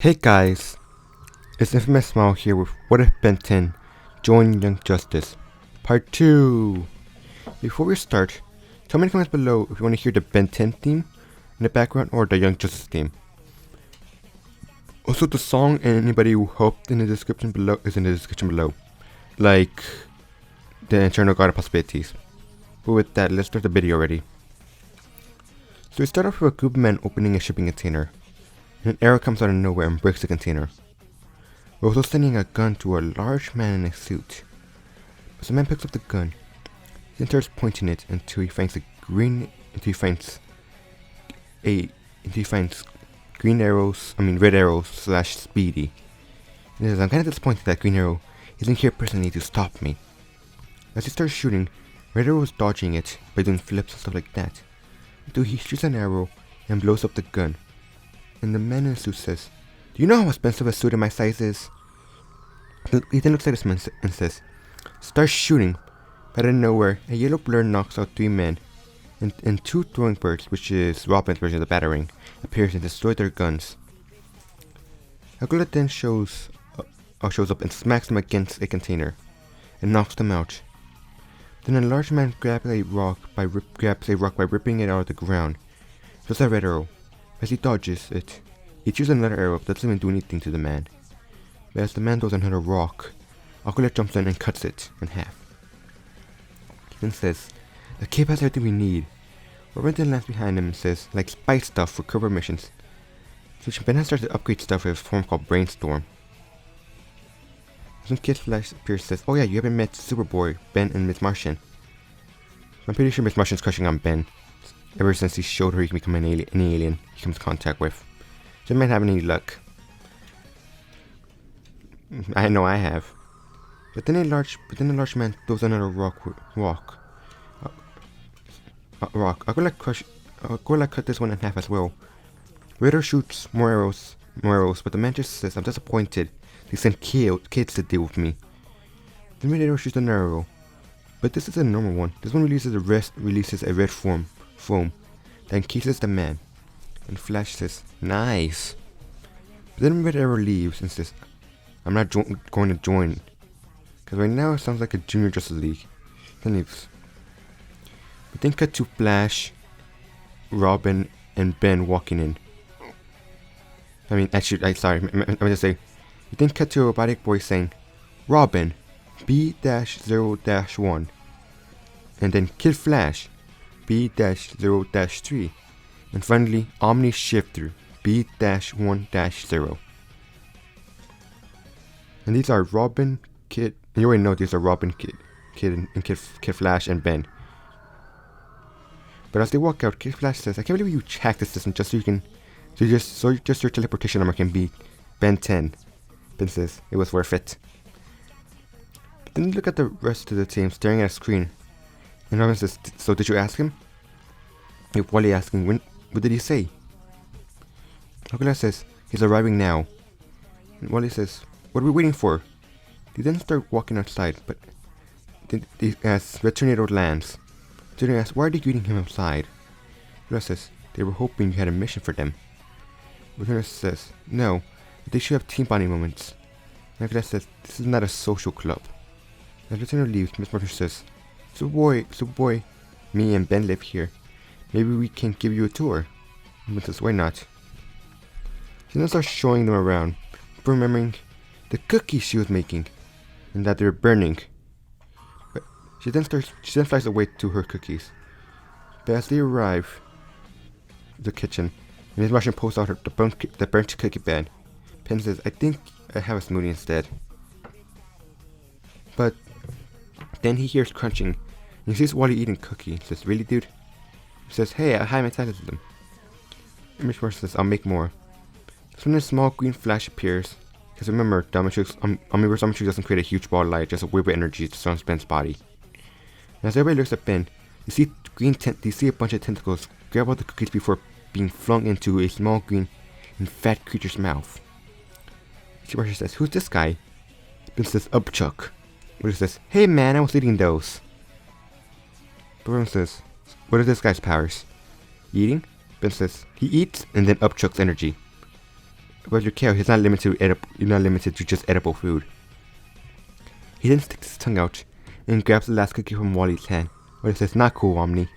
Hey guys, it's Infamous Smile here with What If Ben 10 Join Young Justice Part 2. Before we start, tell me in the comments below if you want to hear the Ben 10 theme in the background or the Young Justice theme. Also, the song and anybody who helped in the description below is in the description below, like the Eternal God of Possibilities. But with that, let's start the video already. So we start off with a group of men opening a shipping container. An arrow comes out of nowhere and breaks the container. We're also sending a gun to a large man in a suit. As the man picks up the gun, he starts pointing it until he finds red arrows / Speedy. And he says, I'm kind of disappointed that Green Arrow isn't here personally to stop me. As he starts shooting, Red Arrow is dodging it by doing flips and stuff like that, until he shoots an arrow and blows up the gun. And the man in the suit says, do you know how expensive a suit in my size is? He then looks at this man and says, start shooting. But out of nowhere, a yellow blur knocks out 3 men, and 2 throwing birds, which is Robin's version of the batarang, appears and destroys their guns. Agula then shows up and smacks them against a container, and knocks them out. Then a large man grabs a rock by ripping it out of the ground. Throws a red arrow. As he dodges it, he shoots another arrow that doesn't even do anything to the man. But as the man throws another rock, Aquila jumps in and cuts it in half. He then says, the cape has everything we need. Robin then lands behind him and says, like spy stuff for cover missions. So Ben has started to upgrade stuff with a form called Brainstorm. Some Kid Flash appears and says, oh yeah, you haven't met Superboy, Ben, and Miss Martian. I'm pretty sure Miss Martian's crushing on Ben, ever since he showed her he can become any alien he comes in contact with. So he might have any luck. I know I have. But then a large man throws another rock. Aquila cut this one in half as well. Ritter shoots more arrows, but the man just says, I'm disappointed. They sent kids to deal with me. Then Ritter shoots an arrow. But this is a normal one. This one releases a red foam that encases the man. And Flash says, nice. But then Red Arrow leaves and says, I'm not going to join. Because right now it sounds like a Junior Justice League. Then leaves. But then cut to Flash, Robin, and Ben walking in. I mean, actually, I'm going to say, we then cut to a robotic voice saying, Robin, B-0-1. And then Kid Flash, B-0-3. And finally, Omni Shifter, B-1-0. And these are Robin, Kid, and you already know these are Robin, Kid Flash, and Ben. But as they walk out, Kid Flash says, I can't believe you hacked the system just so your teleportation number can be Ben 10. Ben says, it was worth it. But then you look at the rest of the team staring at a screen. And Robin says, so did you ask him? With Wally asking, what did he say? Aquila says, he's arriving now. And Wally says, what are we waiting for? They then start walking outside, but as Red Tornado lands, Tornado asks, why are they greeting him outside? Aquila says, they were hoping you had a mission for them. Tornado says, no, but they should have team bonding moments. And Aquila says, this is not a social club. As Red Tornado leaves, Miss Martin says, Superboy, me and Ben live here. Maybe we can give you a tour. And Ben says, why not? She then starts showing them around, remembering the cookies she was making, and that they're burning. But she then flies away to her cookies. But as they arrive at the kitchen, and Miss Martian pulls out the burnt cookie bed, Ben says, I think I have a smoothie instead. But then he hears crunching, and he sees Wally eating cookie. He says, really, dude? He says, hey, I have high metabolism. And Miss Martian says, I'll make more. That's when a small green flash appears. Because remember, the Omniverse Omnitrix doesn't create a huge ball of light, just a wave of energy that surrounds Ben's body. And as everybody looks at Ben, you see a bunch of tentacles grab all the cookies before being flung into a small green and fat creature's mouth. Miss Martian says, who's this guy? Ben says, Upchuck. Which says, hey man, I was eating those. But Robin says, what are this guy's powers? Eating? Ben says, he eats and then upchucks energy. about your cow, he's not limited to you're not limited to just edible food. He then sticks his tongue out and grabs the last cookie from Wally's hand. Wally says, "Not cool, Omni."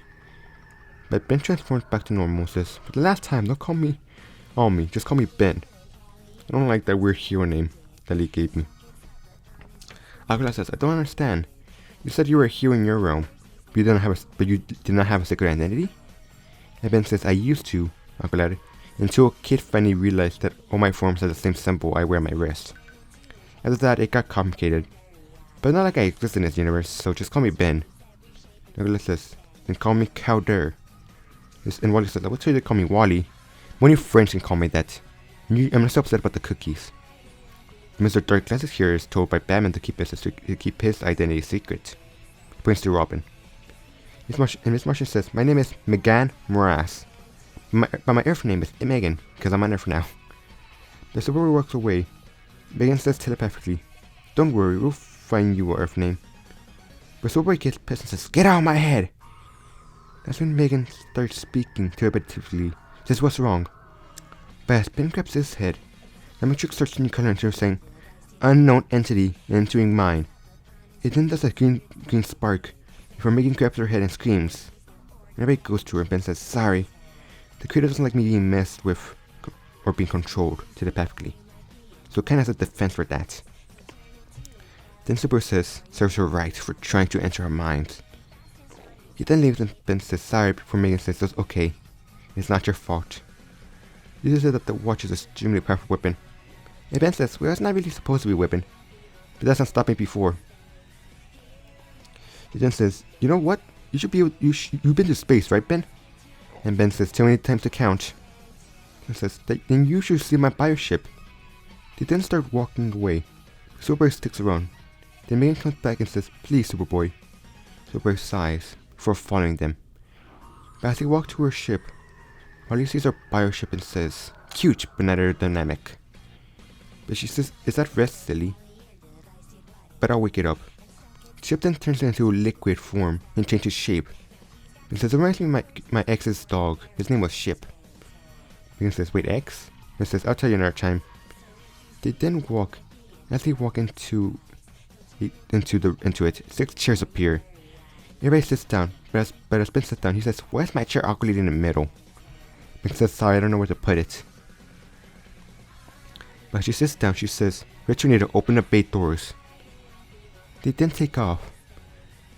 But Ben transforms back to normal and says, "For the last time, don't call me Omni, just call me Ben. I don't like that weird hero name that Lee gave me." Aquila says, "I don't understand. You said you were a hero in your realm, but you did not have a secret identity?" And Ben says, "I used to, Aquila, until a kid finally realized that all my forms had the same symbol I wear on my wrist. After that, it got complicated. But not like I exist in this universe, so just call me Ben." Aquila says, "Then call me Calder." And Wally says, "I will tell you to call me Wally. Only French can call me that. I'm so upset about the cookies." Mr. Dark Glasses here is told by Batman to keep his identity secret. He points to Robin. Miss Martian says, "My name is Megan Morass. But my Earth name is Megan, because I'm on Earth now." The Superboy walks away. Megan says telepathically, "Don't worry, we'll find you an Earth name." But Superboy gets pissed and says, "Get out of my head!" That's when Megan starts speaking telepathically. Says, "What's wrong?" But as Ben grabs his head, the Matrix starts changing color into saying, "Unknown entity entering mine." It then does a green spark before Megan grabs her head and screams. Everybody goes to her and Ben says, "Sorry. The creator doesn't like me being messed with or being controlled telepathically. So it kinda has a defense for that." Then Super says, serves her right for trying to enter her mind. He then leaves and Ben says sorry before Megan says that's okay. It's not your fault. You just said that the watch is an extremely powerful weapon. And Ben says, "Well, it's not really supposed to be a weapon. But that's not stopped me before." He then says, "You know what? You've been to space, right, Ben?" And Ben says, "Too many times to count." He says, "Then you should see my bioship." They then start walking away. Superboy sticks around. Then Megan comes back and says, "Please, Superboy." Superboy sighs before following them. But as they walk to her ship, Wally sees her bioship and says, "Cute, but not aerodynamic." But she says, "Is that rest, silly? But I'll wake it up." The ship then turns into a liquid form and changes shape. It says, "It reminds me of my ex's dog. His name was Ship." Megan says, "Wait, X?" And says, "I'll tell you another time." They then walk. As they walk into it, 6 chairs appear. Everybody sits down, but as Ben sits down, he says, "Why is my chair awkwardly in the middle?" Ben says, "Sorry, I don't know where to put it." But as she sits down, she says, "Richard, need to open the bay doors." They then take off.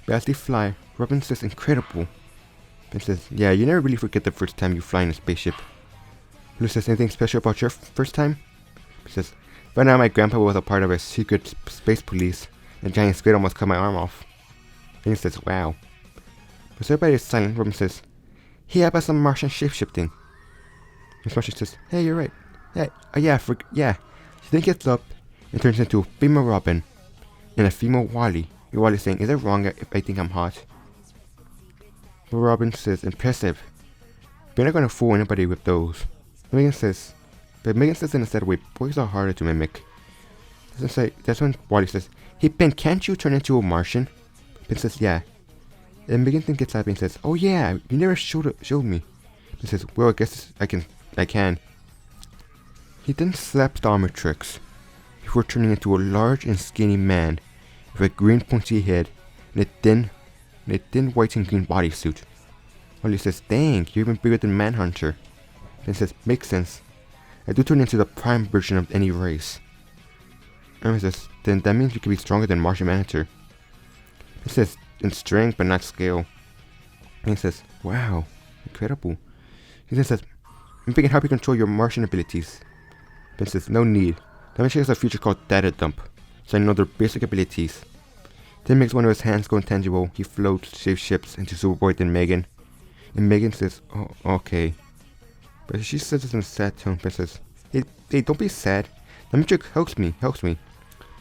But as they fly, Robin says, "Incredible." Ben says, "Yeah, you never really forget the first time you fly in a spaceship." Blue says, "Anything special about your first time?" He says, "Right now my grandpa was a part of a secret space police, and a giant squid almost cut my arm off." And he says, "Wow." But everybody is silent. Robin says, "Hey, how about some Martian shapeshifting?" Miss Martian says, "Hey, you're right. Yeah, She then gets up and turns into a female Robin and a female Wally. And Wally saying, "Is it wrong if I think I'm hot?" But Robin says, "Impressive. We're not gonna fool anybody with those." Megan says in a sad way, "Boys are harder to mimic." That's when Wally says, "Hey Ben, can't you turn into a Martian?" Ben says, "Yeah." And Megan then gets happy and says, "Oh yeah, you never showed me." Ben says, "Well, I guess I can." He then slaps the Omnitrix before turning into a large and skinny man with a green pointy head and a thin white and green bodysuit. Wally says, "Dang, you're even bigger than Manhunter." Ben says, "Makes sense. I do turn into the prime version of any race." And he says, "Then that means you can be stronger than Martian Manhunter." He says, "In strength but not scale." And he says, "Wow, incredible." He then says, "Maybe I can help you control your Martian abilities." Ben says, "No need. That machine has a feature called Data Dump, so I know their basic abilities." Then makes one of his hands go intangible. He floats, shapeshifts into Superboy and Megan. And Megan says, "Oh, okay." But she says this in a sad tone. Ben says, Hey, don't be sad. The Matrix helps me.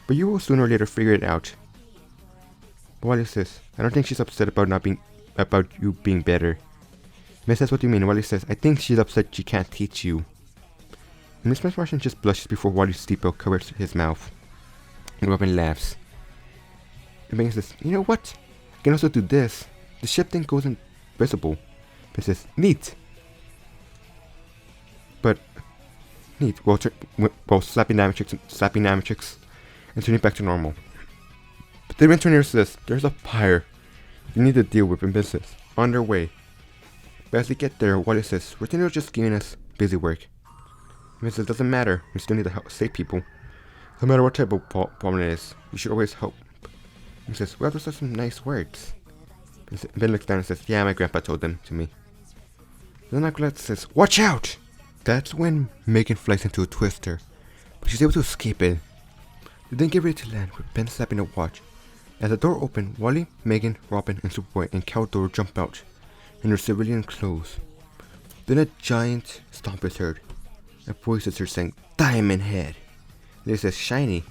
But you will sooner or later figure it out." But Wally says, "I don't think she's upset about you being better." Miss says, "What do you mean?" Wally says, "I think she's upset she can't teach you." And Miss Martian just blushes before Wally's seatbelt covers his mouth. And Robin laughs. And Megan says, "You know what? I can also do this. The ship thing goes invisible." Ben says, "Neat." But neat while slapping Diamondtrix and turning back to normal. But then when Tornado says, there's a fire you need to deal with in business, on their way. But as they get there, Wally says, Tornado's just giving us busy work. He says, doesn't matter, we still need to help save people. No matter what type of problem it is, you should always help. He says, well, those are some nice words. Ben looks down and says, yeah, my grandpa told them to me. Then Aqualad says, watch out! That's when Megan flies into a twister, but she's able to escape it. They then get ready to land with Ben slapping a watch. As the door opens, Wally, Megan, Robin, and Superboy and Caldor jump out in their civilian clothes. Then a giant stomp is heard. A voice is heard saying, Diamond Head. And it says, shiny.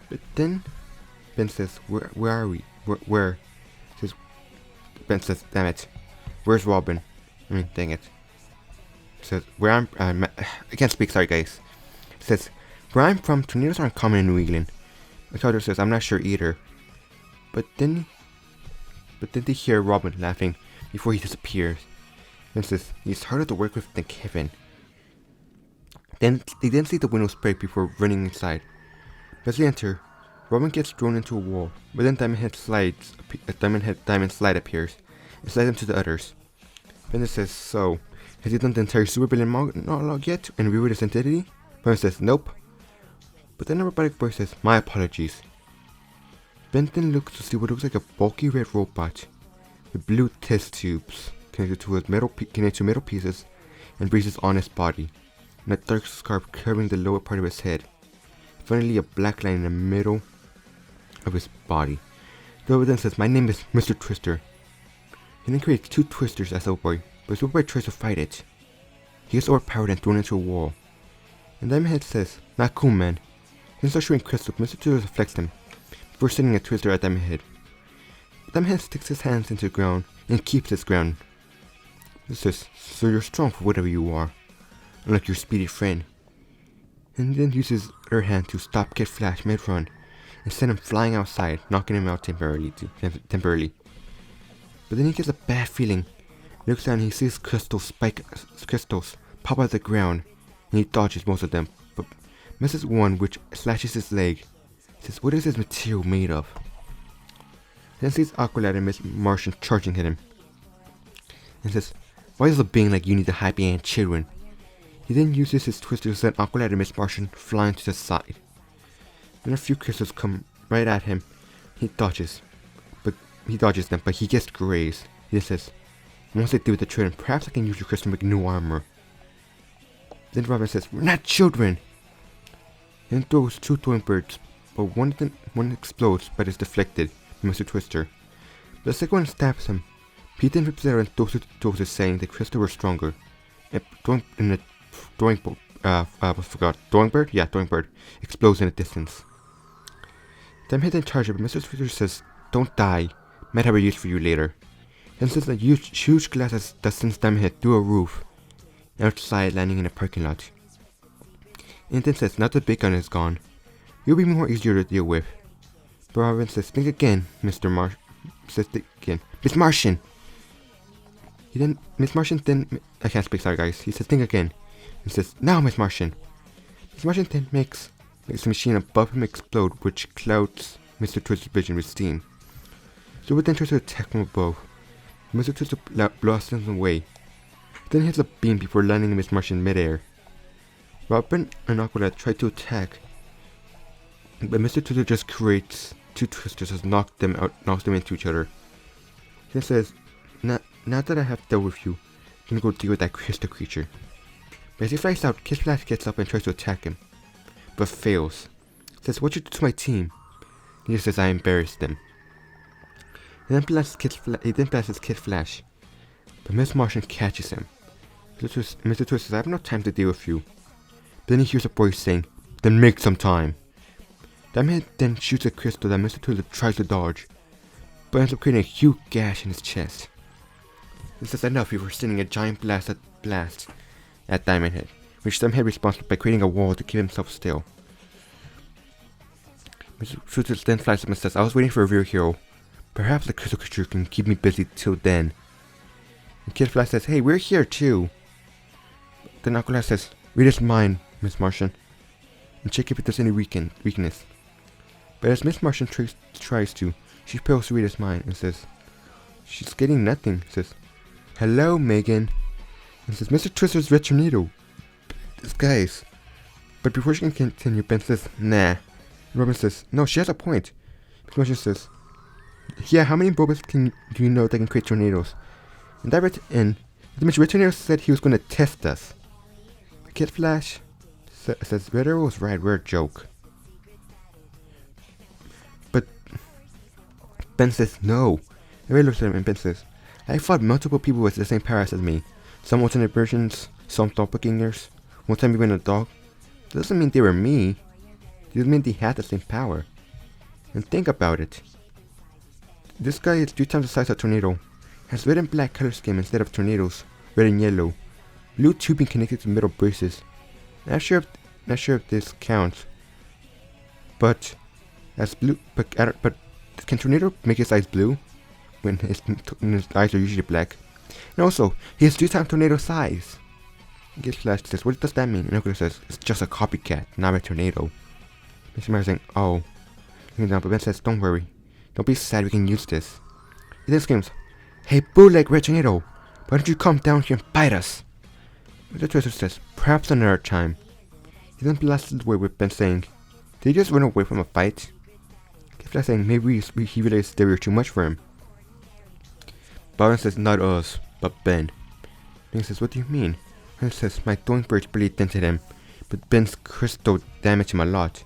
But then Ben says, where are we? Where? Ben says, damn it. Where's Robin? Dang it. Says, where I can't speak, sorry guys. Says, where I'm from, tornadoes aren't common in New England. Caldor says, I'm not sure either. But then they hear Robin laughing before he disappears. And says, he's harder to work with than Kevin. Then they see the windows break before running inside. As they enter, Robin gets thrown into a wall, but then Diamond Slide appears and slides into the others. Bender says, so, has he done the entire supervillain monologue yet and revealed his identity? Bender says, nope. But then a robotic voice says, my apologies. Ben then looks to see what looks like a bulky red robot with blue test tubes connected to metal pieces and breathes on his body, and a dark scarf covering the lower part of his head. Finally, a black line in the middle of his body. The robot then says, my name is Mr. Twister. He then creates two twisters as Superboy, but Superboy tries to fight it. He gets overpowered and thrown into a wall. And Diamond Head says, not cool, man. He then starts shooting crystals, but Mr. Twister deflects them before sending a twister at Diamond Head. Diamond Head sticks his hands into the ground and keeps his ground. He says, so you're strong for whatever you are, unlike your speedy friend. And then uses her hand to stop Kid Flash mid-run and send him flying outside, knocking him out temporarily. But then he gets a bad feeling. He looks down and he sees crystals pop out of the ground, and he dodges most of them, but misses one which slashes his leg. He says, what is this material made of? Then sees Aqualad and Miss Martian charging at him. And says, why does a being like you need to hide behind children? He then uses his twister to send Aqualad and Miss Martian flying to the side. Then a few crystals come right at him. He dodges them, but he gets grazed. He says, once I deal with the children, perhaps I can use your crystal to make new armor. Then Robin says, we're not children! Then throws two throwing birds, but one explodes but is deflected by Mr. Twister. The second one stabs him. Pete then rips it out and throws it, saying the crystal were stronger. Throwing bird? Yeah, throwing bird explodes in the distance. Them hit and charge it, but Mr. Twister says, don't die. Might have a use for you later. Then sends a huge glass that sends them hit through a roof outside, landing in a parking lot. And then says, now the big gun is gone, you'll be more easier to deal with. But Robin says, think again, Miss Martian. Miss Martian then, I can't speak, sorry guys. He says, think again. He says, now Miss Martian. Miss Martian then makes the machine above him explode, which clouds Mr. Twister's vision with steam. So then tries to attack from above. Mr. Twister blasts him away. Then hits a beam before landing in Miss Martian midair. Robin and Aqualad try to attack, but Mr. Twister just creates two twisters that knocks them into each other. He says, now that I have dealt with you, I'm gonna go deal with that crystal creature. But as he flies out, Kid Flash gets up and tries to attack him, but fails. Says, what you do to my team? He just says, I embarrassed them. He then blasts Kid Flash, but Miss Martian catches him. Mr. Twister says, I have no time to deal with you. But then he hears a voice saying, then make some time. Diamond then shoots a crystal that Mr. Twister tries to dodge, but ends up creating a huge gash in his chest. This is enough before sending a giant blast at Diamond Head, which Diamond Head responds by creating a wall to keep himself still. Mr. Twister then flies up and says, I was waiting for a real hero. Perhaps the crystal creature can keep me busy till then. And Kid Flash says, hey, we're here too. Then Aqualad says, read his mind, Miss Martian, and check if there's any weakness. But as Miss Martian tries to, she fails to read his mind and says, she's getting nothing. Says, hello, Megan. And says, Mr. Twister's red tornado. Disguise. But before she can continue, Ben says, nah. And Robin says, no, she has a point. Miss Martian says, yeah, how many robots do you know that can create tornadoes? And that Red Tornado said he was going to test us. Kid Flash says, Red Arrow was right, we're a joke. But Ben says, no. And Red looks at him and Ben says, I fought multiple people with the same powers as me. Some alternate versions, some doppelgangers, one time even a dog. That doesn't mean they were me. It doesn't mean they had the same power. And think about it. This guy is 3 times the size of a tornado. Has red and black color scheme instead of tornadoes, red and yellow. Blue tubing connected to metal braces. Not sure if this counts. But can tornado make his eyes blue when his eyes are usually black? And also, he has 3 times tornado size. Kid Flash says, what does that mean? And Oculus says, it's just a copycat, not a tornado. Mr. Myers saying, oh. But Ben says, don't worry. Don't be sad, we can use this. He then screams, hey, bootleg Red Tornado, why don't you come down here and bite us? Mr. Twister says, perhaps another time. He then blasted away with Ben saying, did he just run away from a fight? Kid Flash saying, maybe he realized they were too much for him. Byron says, not us, but Ben. Ben says, what do you mean? Ben says, my throwing birds barely dented him, but Ben's crystal damaged him a lot.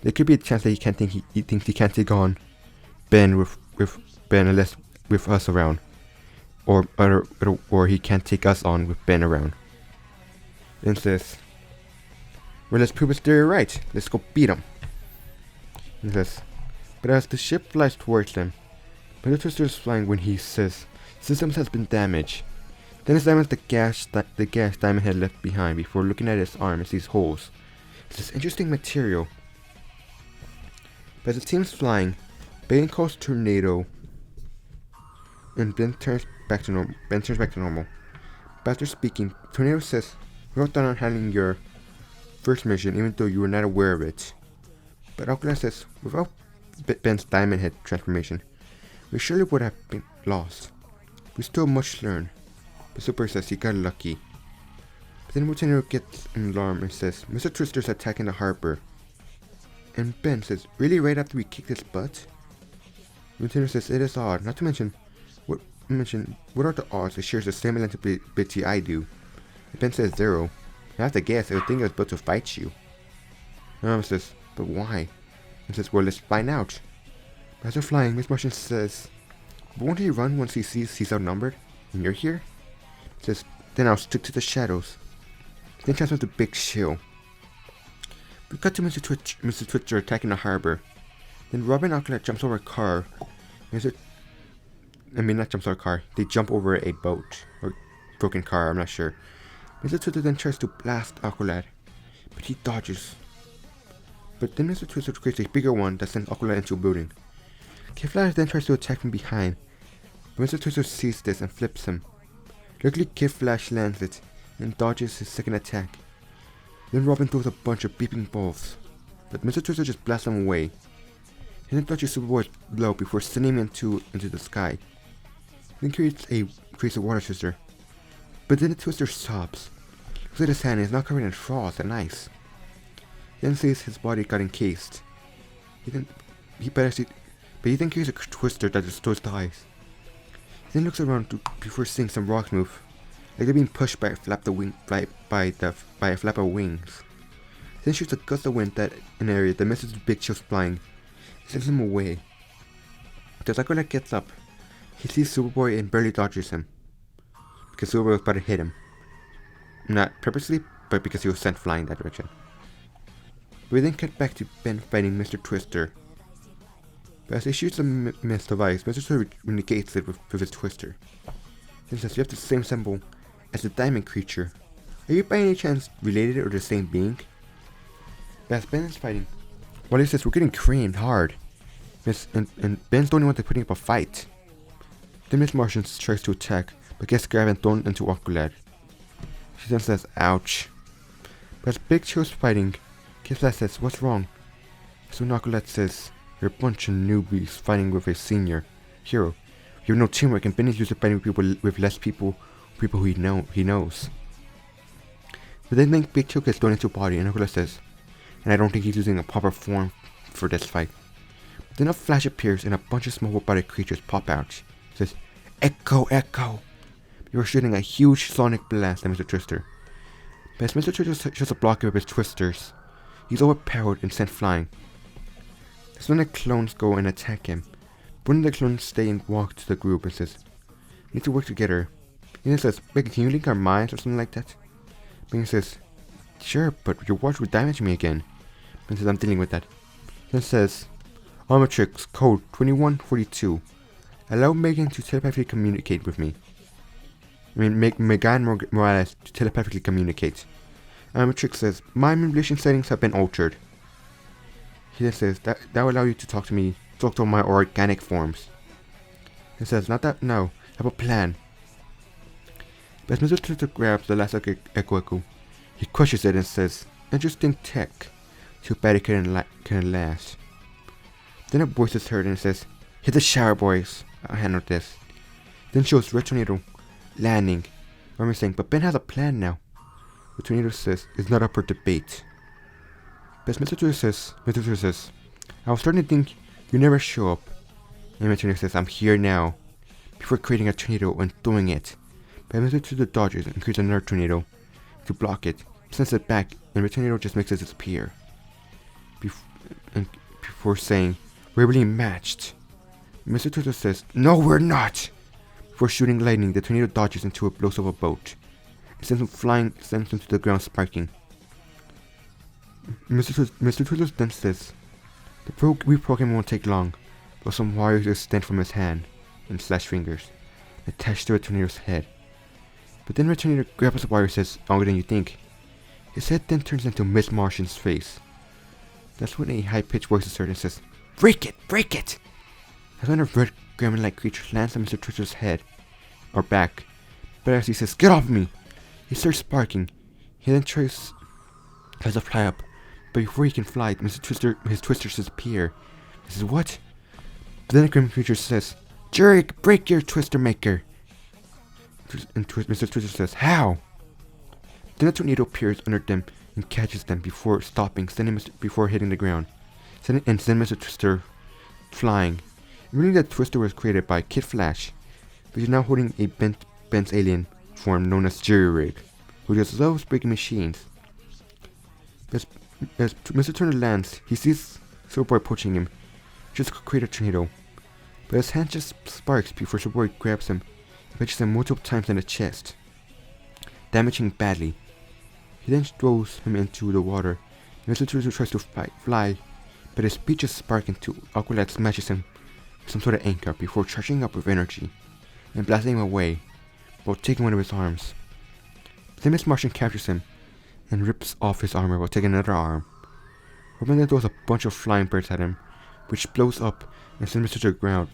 There could be a chance that he thinks he can't take on Ben with Ben unless with us around, or he can't take us on with Ben around. Ben says, well, let's prove his theory right. Let's go beat him. He says, but as the ship flies towards them, Mr. Twister is flying when he says, systems has been damaged. Then he examines the gas Diamond had left behind before looking at his arm and sees holes. It's this interesting material. But as the team's flying, Ben calls Tornado, and Ben turns back to normal. But after speaking, Tornado says, we wrote down on handling your first mission even though you were not aware of it. But Aqualad says, without Ben's Diamond Head transformation, we surely would have been lost. We still much to learn. But Super says he got lucky. But then Tornado gets an alarm and says, Mr. Twister's attacking the harbor. And Ben says, really right after we kicked his butt? Tornado says, it is odd, not to mention, what are the odds he shares the same ability I do? And Ben says 0. I have to guess, I would think I was about to fight you. And Mom says, but why? And says, well, let's find out. But as they're flying, Miss Martian says, but won't he run once he sees he's outnumbered? And you're here? Says, then I'll stick to the shadows. Then transfers to Big Chill. We cut to Mr. Twitcher attacking the harbor. Then Robin and Aqualad jumps over a car. Not jumps over a car. They jump over a boat. Or broken car, I'm not sure. Mr. Twister then tries to blast Aqualad. But he dodges. But then Mr. Twister creates a bigger one that sends Aqualad into a building. Kid Flash then tries to attack from behind. But Mr. Twister sees this and flips him. Luckily, Kid Flash lands it and dodges his second attack. Then Robin throws a bunch of beeping balls, but Mr. Twister just blasts them away. He then dodges Superboy's blow before sending him into the sky. Then creates a water twister, but then the twister stops. Looks at his hand and is now covered in frost and ice. Then sees his body got encased. He then creates a twister that destroys the ice. He then looks around before seeing some rocks move, like they're being pushed by a flap of wings. He then shoots a gust of wind that an area that misses the Big Chill's flying, and sends him away. As Aqualad gets up, he sees Superboy and barely dodges him, because Superboy was about to hit him. Not purposely, but because he was sent flying that direction. We then cut back to Ben fighting Mr. Twister. But as he shoots a mist of ice, Mr. Twister negates it with his twister. He says, you have the same symbol as the diamond creature. Are you by any chance related or the same being? But as Ben is fighting, Wally says, we're getting creamed hard. And Ben's the only one that's putting up a fight. Then Miss Martian tries to attack, but gets grabbed and thrown into Aqualad. She then says, ouch. As Big Show's fighting, Kid Flash says, "What's wrong?" So Knucklehead says, "You're a bunch of newbies fighting with a senior hero. You have no teamwork, and Benny's used to fighting people with less people who he knows." But then Big Choke gets thrown into a body, and Knucklehead says, "And I don't think he's using a proper form for this fight." Then a flash appears, and a bunch of small robotic creatures pop out. It says, "Echo, Echo!" You are shooting a huge sonic blast at Mr. Twister. But as Mr. Twister tries to block it with his twisters, he's overpowered and sent flying. That's when the clones go and attack him. One of the clones stay and walk to the group and says, "We need to work together." He then says, "Wait, can you link our minds?" or something like that. Ben says, "Sure, but your watch would damage me again." Ben says, "I'm dealing with that." Then says, "Omnitrix, code 2142. Allow Megan to telepathically communicate with me." Make Megan Morales to telepathically communicate. Omnitrix says, "My manipulation settings have been altered." He then says, that will allow you to talk to my organic forms. He says, "Not that, no, I have a plan." But as Mr. Twister grabs the last Echo, he crushes it and says, "Interesting tech. Too bad it couldn't last." Then a voice is heard and it says, "Hit the shower, boys. I'll handle this." Then shows Red Tornado landing. Armin saying, "But Ben has a plan now." The Tornado says, "It's not up for debate." But Mr. Twister says, "I was starting to think you never show up." And Mr. Tornado says, "I'm here now." Before creating a tornado and throwing it. But Mr. Twister dodges and creates another tornado to block it, sends it back, and the tornado just makes it disappear. Before saying, "We're really matched." Mr. Twister says, "No, we're not." Before shooting lightning, the tornado dodges into it, blows up a boat. It sends him flying, sends him to the ground, sparking. Mr. Twister then says, "The reprogramming won't take long," but some wires extend from his hand and slash fingers, attached to a tornado's head. But then the tornado grabs the wire and says, "Longer than you think." His head then turns into Miss Martian's face. That's when a high-pitched voice is heard and says, "Break it! Break it!" That's when a red gremlin-like creature lands on Mr. Twister's head, or back. But as he says, "Get off me!" he starts sparking. He then tries to fly up, but before he can fly, his twisters disappear. He says, "What?" But then the gremlin creature says, "Jerry, break your twister maker!" And Mr. Twister says, "How?" Then a tornado appears under them and catches them before stopping, before hitting the ground, send Mr. Twister flying. Really, that Twister was created by Kid Flash, but he's now holding a bent alien form known as Jerry Rig, who just loves breaking machines. As Mr. Turner lands, he sees Superboy approaching him, just create a tornado, but his hand just sparks before Superboy grabs him and punches him multiple times in the chest, damaging badly. He then throws him into the water, and Mr. Twister tries to fly, but his speed just sparks into Aqualad smashes him with some sort of anchor before charging up with energy and blasting him away while taking one of his arms. Then Miss Martian captures him and rips off his armor while taking another arm. Robin then throws a bunch of flying birds at him, which blows up and sends Mr. to the ground,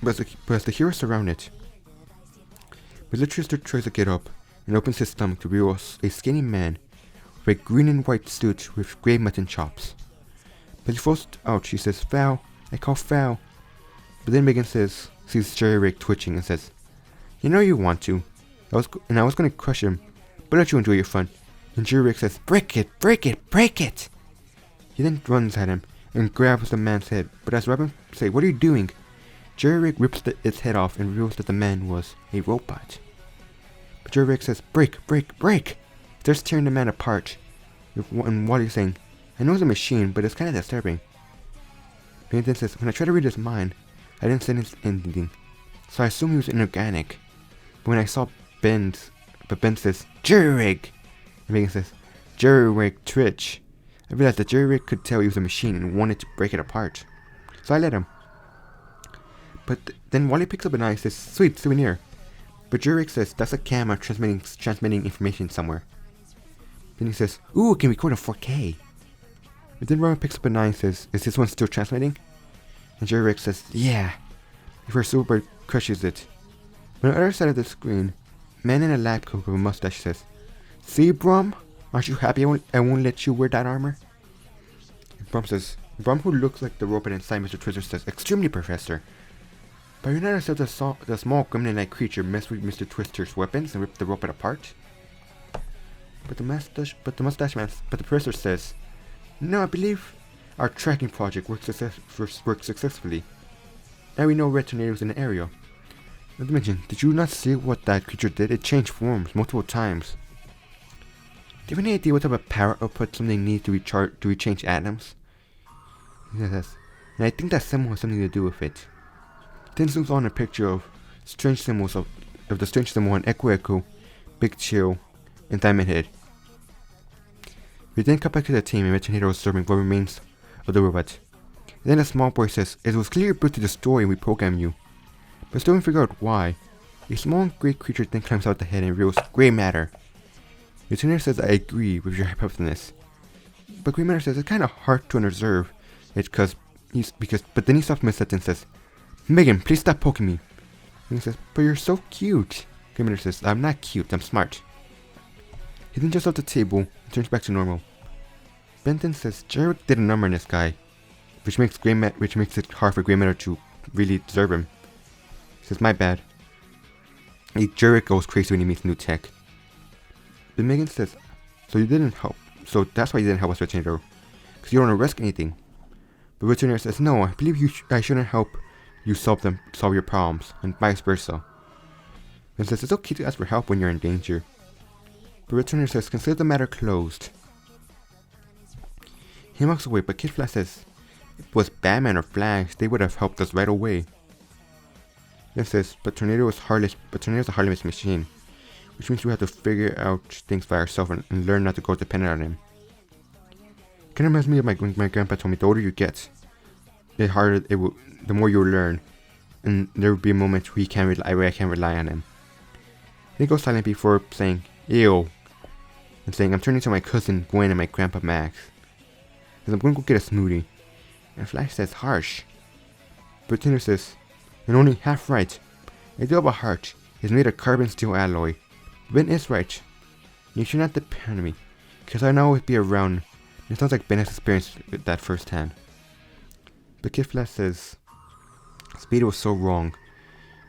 but as the heroes surround it, Mr. Twister tries to get up and opens his stomach to reveal a skinny man with a green and white suit with grey mutton chops. But he falls out. She says, "Foul, I call foul." But then Megan sees Jerry Rig twitching and says, "You know you want to. I was going to crush him, but let you enjoy your fun." And Jerry Rig says, "Break it, break it, break it!" He then runs at him and grabs the man's head, but as Robin says, "What are you doing?" Jerry Rig rips its head off and reveals that the man was a robot. But Jerry Rig says, "Break, break, break!" He starts tearing the man apart, and Wally saying, "I know it's a machine, but it's kind of disturbing." Ben then says, "When I tried to read his mind, I didn't say anything, so I assumed he was inorganic. But when I saw Ben says, 'Jerry Rig!' and Megan says, 'Jerry Rig Twitch,' I realized that Jerry Rig could tell he was a machine and wanted to break it apart. So I let him. But then Wally picks up an eye and says, 'Sweet, souvenir.' But Jerry Rig says, 'That's a camera transmitting information somewhere.' Then he says, 'Ooh, it can record in 4K. But then Robin picks up an eye and says, 'Is this one still transmitting?' And Jerry Rig says, 'Yeah,' before Superboy crushes it. On the other side of the screen, man in a lab coat with a mustache says, 'See, Brum? Aren't you happy I won't let you wear that armor? Brum says, Brum, who looks like the robot inside Mr. Twister, says, extremely, Professor. But you're not yourself the small gremlin-like creature messed with Mr. Twister's weapons and ripped the robot apart? But the professor says, no, I believe our tracking project worked successfully. Now we know Red Tornado's in the area. Not to mention, did you not see what that creature did? It changed forms multiple times. Do you have any idea what type of power output something needs to rechange atoms? Yes, and I think that symbol has something to do with it. Then zooms on a picture of strange symbols of the strange symbol on Echo, Big Chill, and Diamond Head. We then cut back to the team and Red Tornado is observing what remains of the robot. And then a small boy says, it was clearly built to destroy and reprogram you. But still haven't figured out why. A small grey creature then climbs out the head and reveals grey matter. The trainer says, I agree with your hypothesis. But grey matter says it's kinda hard to observe it but then he stops mid sentence and says, Megan, please stop poking me. And he says, but you're so cute. Grey matter says, I'm not cute, I'm smart. He then jumps off the table and turns back to normal. Benton says Jarek did a number on this guy, which makes it hard for Grey Matter to really observe him. He says, my bad. Jarek goes crazy when he meets new tech. But Megan says, so you didn't help. So that's why you didn't help us, Red Tornado. Because you don't want to risk anything. But Red Tornado says, no, I believe I shouldn't help you solve your problems, and vice versa. And says, it's okay to ask for help when you're in danger. But Red Tornado says, consider the matter closed. He walks away, but Kid Flash says, if it was Batman or Flash, they would have helped us right away. Then says, but Tornado's a heartless machine, which means we have to figure out things by ourselves and learn not to go dependent on him. Kind of reminds me of my grandpa told me, the older you get, the harder the more you learn, and there will be moments where I can't rely on him. Then he goes silent before saying, ew, and saying, I'm turning to my cousin Gwen and my grandpa Max. Says, I'm going to go get a smoothie. And Flash says, harsh. But Tinder says, you're only half right. I do have a heart. It's made of carbon steel alloy. Ben is right. You should not depend on me, because I'll always be around. It sounds like Ben has experienced that firsthand. But Kid Flash says, Speedy was so wrong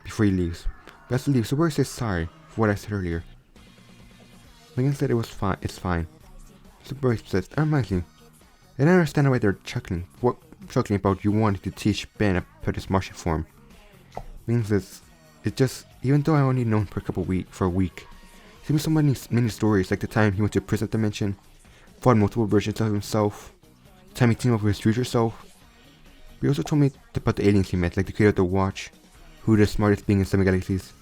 before he leaves. But has to leave, so Barry says sorry for what I said earlier. Megan said it was fine. It's fine. So Barry says, that reminds me. I don't understand why they're chuckling about you wanting to teach Ben about his Martian form. Megan says, it just, even though I only known for a week, he told me so many stories, like the time he went to a prison dimension, fought multiple versions of himself, the time he teamed up with his future self. He also told me about the aliens he met, like the creator of the Watch, who the smartest being in 7 galaxies,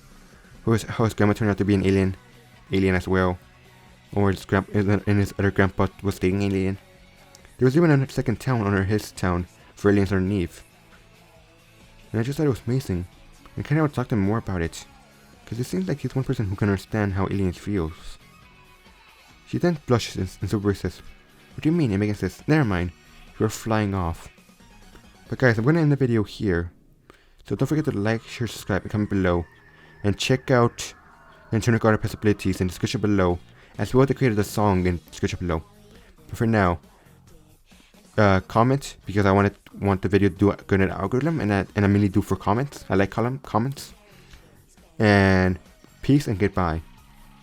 how his grandma turned out to be an alien as well, or his other grandpa was dating an alien. There was even a second town under his town for aliens underneath. And I just thought it was amazing. And I kind of want to talk to him more about it, because it seems like he's one person who can understand how aliens feels. She then blushes and Silver says, what do you mean? And Megan says, never mind, you're flying off. But guys, I'm going to end the video here. So don't forget to like, share, subscribe, and comment below. And check out the internal guard possibilities in the description below, as well as the creator of the song in the description below. But for now, comment, because I want the video to do good at algorithm, and I mainly do for comments. I like comments. And peace and goodbye.